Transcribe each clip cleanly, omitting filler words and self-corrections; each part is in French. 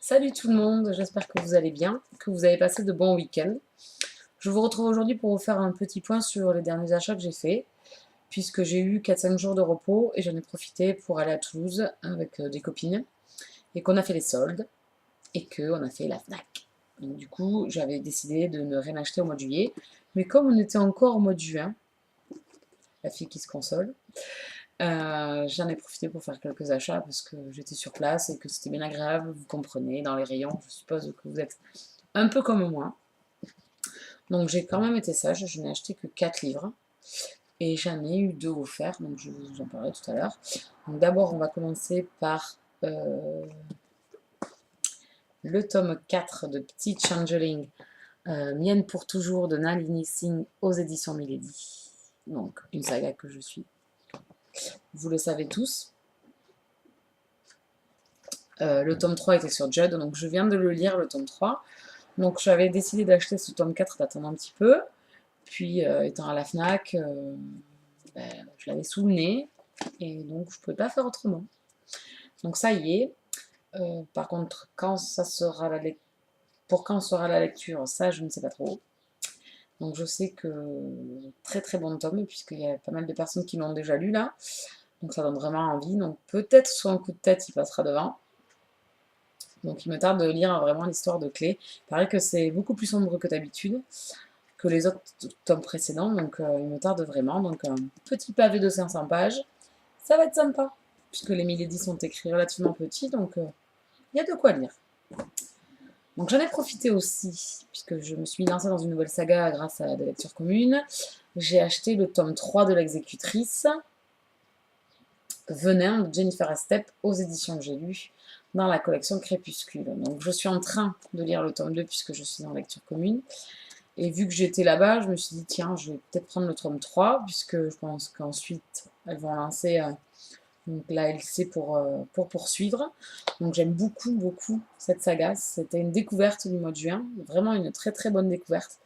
Salut tout le monde, j'espère que vous allez bien, que vous avez passé de bons week-ends. Je vous retrouve aujourd'hui pour vous faire un petit point sur les derniers achats que j'ai faits, puisque j'ai eu 4-5 jours de repos et j'en ai profité pour aller à Toulouse avec des copines, et qu'on a fait les soldes, et qu'on a fait la FNAC. Donc du coup, j'avais décidé de ne rien acheter au mois de juillet, mais comme on était encore au mois de juin, la fille qui se console, j'en ai profité pour faire quelques achats parce que j'étais sur place et que c'était bien agréable, vous comprenez, dans les rayons, je suppose que vous êtes un peu comme moi. Donc j'ai quand même été sage, je n'ai acheté que 4 livres et j'en ai eu 2 offerts, donc je vous en parlerai tout à l'heure. Donc d'abord on va commencer par le tome 4 de Petit Changeling, Mienne pour toujours de Nalini Singh aux éditions Milady. Donc une saga que je suis. Vous le savez tous. Le tome 3 était sur Judd, donc je viens de le lire, le tome 3. Donc j'avais décidé d'acheter ce tome 4, d'attendre un petit peu. Puis étant à la FNAC, je l'avais sous le nez, et donc je ne pouvais pas faire autrement. Donc ça y est. Par contre, pour quand sera la lecture, ça je ne sais pas trop. Donc je sais que très très bon tome, puisqu'il y a pas mal de personnes qui l'ont déjà lu là. Donc ça donne vraiment envie. Donc peut-être sur un coup de tête, il passera devant. Donc il me tarde de lire vraiment l'histoire de Clé. Il paraît que c'est beaucoup plus sombre que d'habitude, que les autres tomes précédents, donc il me tarde vraiment. Donc un petit pavé de 500 pages, ça va être sympa, puisque les Milady sont écrits relativement petits, donc il y a de quoi lire. Donc j'en ai profité aussi, puisque je me suis lancée dans une nouvelle saga grâce à des lectures communes. J'ai acheté le tome 3 de l'exécutrice, Venin de Jennifer Estep, aux éditions que j'ai lues dans la collection Crépuscule. Donc je suis en train de lire le tome 2 puisque je suis en lecture commune. Et vu que j'étais là-bas, je me suis dit, tiens, je vais peut-être prendre le tome 3, puisque je pense qu'ensuite, elles vont lancer donc la LC pour poursuivre. Donc j'aime beaucoup, beaucoup cette saga. C'était une découverte du mois de juin, vraiment une très très bonne découverte.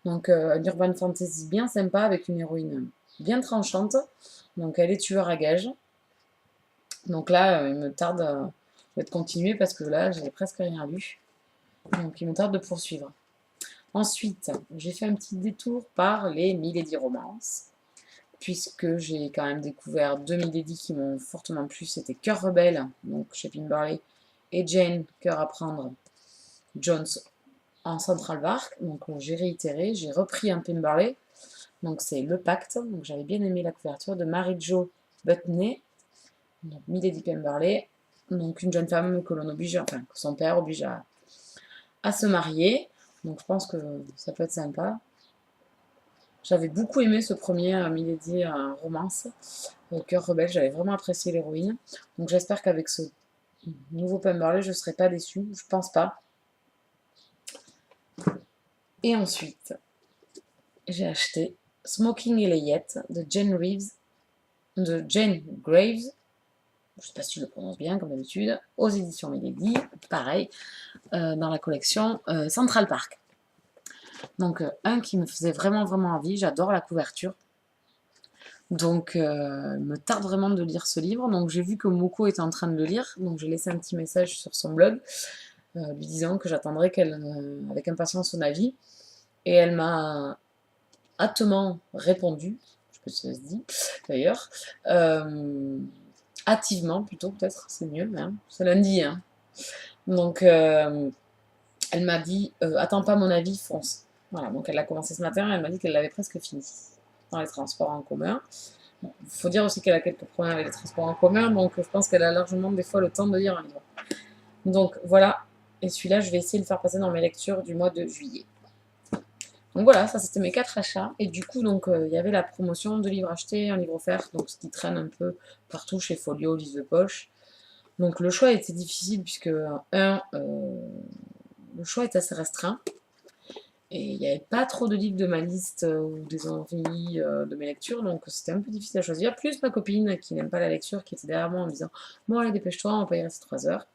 Donc une urban fantasy bien sympa, avec une héroïne bien tranchante. Donc elle est tueur à gages. Donc là, il me tarde de continuer, parce que là, j'ai presque rien lu. Donc il me tarde de poursuivre. Ensuite, j'ai fait un petit détour par les Milady Romances, puisque j'ai quand même découvert 2 Milady qui m'ont fortement plu. C'était Cœur Rebelle, donc chez Pimberley, et Jane, Cœur à prendre, Jones en Central Park. Donc j'ai réitéré, j'ai repris un Pimberley, donc c'est Le Pacte. Donc j'avais bien aimé la couverture de Mary-Jo Butney, donc Milady Pimberley, donc une jeune femme que l'on oblige, enfin que son père oblige à se marier. Donc je pense que ça peut être sympa. J'avais beaucoup aimé ce premier Milady romance, Cœur rebelle, j'avais vraiment apprécié l'héroïne. Donc j'espère qu'avec ce nouveau Pemberley, je ne serai pas déçue, je pense pas. Et ensuite, j'ai acheté Smoking Elliot de Jane Graves, je ne sais pas si je le prononce bien comme d'habitude, aux éditions Milady, pareil, dans la collection Central Park. Donc un qui me faisait vraiment vraiment envie, j'adore la couverture. Donc, il me tarde vraiment de lire ce livre. Donc, j'ai vu que Moko était en train de le lire. Donc, j'ai laissé un petit message sur son blog, lui disant que j'attendrais qu'elle, avec impatience, son avis. Et elle m'a hâtement répondu. Je sais pas si ça se dit, d'ailleurs. Hâtivement, plutôt, peut-être. C'est mieux, hein. C'est lundi, hein. Donc, elle m'a dit attends pas mon avis, fonce. Voilà, donc elle a commencé ce matin. Elle m'a dit qu'elle l'avait presque fini dans les transports en commun. Il faut dire aussi qu'elle a quelques problèmes avec les transports en commun, donc je pense qu'elle a largement des fois le temps de lire un livre. Donc voilà, et celui-là, je vais essayer de le faire passer dans mes lectures du mois de juillet. Donc voilà, ça c'était mes 4 achats. Et du coup, donc il y avait la promotion de livres achetés, un livre offert, donc ce qui traîne un peu partout chez Folio, Lise de poche. Donc le choix était difficile, puisque le choix est assez restreint. Et il n'y avait pas trop de livres de ma liste ou des envies de mes lectures, donc c'était un peu difficile à choisir. Plus ma copine qui n'aime pas la lecture, qui était derrière moi en me disant bon, allez, dépêche-toi, on va pas y rester 3 heures.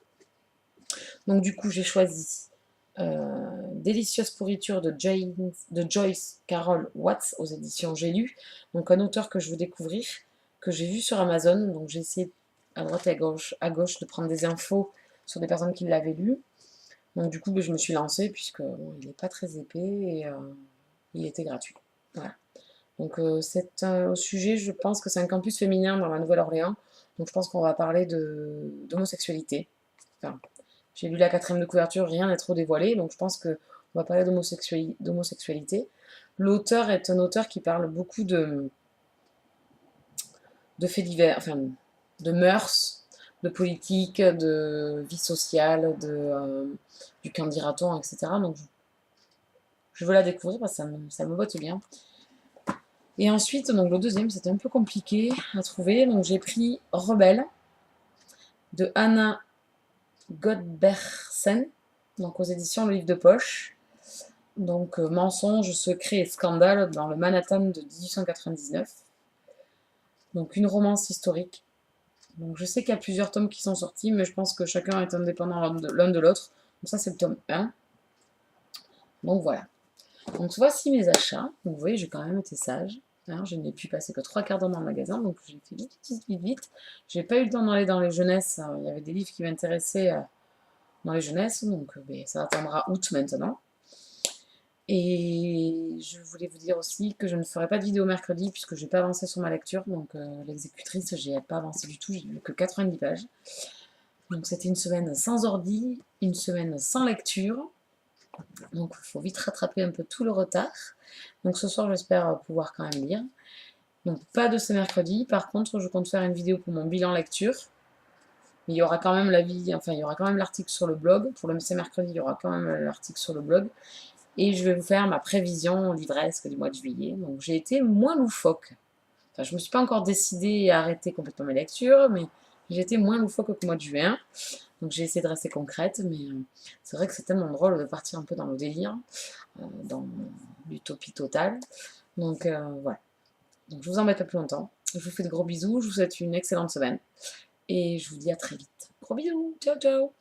Donc, du coup, j'ai choisi Délicieuse pourriture de Joyce Carol Watts aux éditions J'ai lu. Donc, un auteur que je veux découvrir, que j'ai vu sur Amazon. Donc, j'ai essayé à droite et à gauche de prendre des infos sur des personnes qui l'avaient lu. Donc du coup, je me suis lancée puisque bon, il n'est pas très épais et il était gratuit. Voilà. Donc c'est au sujet, je pense que c'est un campus féminin dans la Nouvelle-Orléans. Donc je pense qu'on va parler d'homosexualité. Enfin, j'ai lu la 4e de couverture, rien n'est trop dévoilé, donc je pense qu'on va parler d'homosexualité. L'auteur est un auteur qui parle beaucoup de faits divers, enfin de mœurs, de politique, de vie sociale, du qu'en dira-t-on, etc. Donc je veux la découvrir parce que ça me botte bien. Et ensuite, donc le deuxième, c'était un peu compliqué à trouver. Donc j'ai pris Rebelle de Anna Godbersen, donc aux éditions Le Livre de Poche. Donc mensonge, secret et scandale dans le Manhattan de 1899. Donc une romance historique. Donc je sais qu'il y a plusieurs tomes qui sont sortis, mais je pense que chacun est indépendant l'un de l'autre. Donc ça c'est le tome 1. Donc voilà. Donc voici mes achats. Donc vous voyez, j'ai quand même été sage. Hein, je n'ai pu passer que 3 quarts d'heure dans le magasin, donc j'ai fait vite. J'ai pas eu le temps d'aller dans les jeunesses. Il y avait des livres qui m'intéressaient dans les jeunesses, donc ça attendra août maintenant. Et je voulais vous dire aussi que je ne ferai pas de vidéo mercredi puisque je n'ai pas avancé sur ma lecture. Donc l'exécutrice, j'ai pas avancé du tout, j'ai lu que 90 pages. Donc c'était une semaine sans ordi, une semaine sans lecture. Donc il faut vite rattraper un peu tout le retard. Donc ce soir j'espère pouvoir quand même lire. Donc pas de ce mercredi. Par contre je compte faire une vidéo pour mon bilan lecture. Mais il y aura quand même il y aura quand même l'article sur le blog. Pour le mercredi, il y aura quand même l'article sur le blog. Et je vais vous faire ma prévision livresque du mois de juillet. Donc j'ai été moins loufoque. Enfin, je ne me suis pas encore décidée à arrêter complètement mes lectures, mais j'ai été moins loufoque que le mois de juin. Donc j'ai essayé de rester concrète, mais c'est vrai que c'est tellement drôle de partir un peu dans le délire, dans l'utopie totale. Donc voilà. Donc je vous embête pas plus longtemps. Je vous fais de gros bisous, je vous souhaite une excellente semaine. Et je vous dis à très vite. Gros bisous, ciao ciao.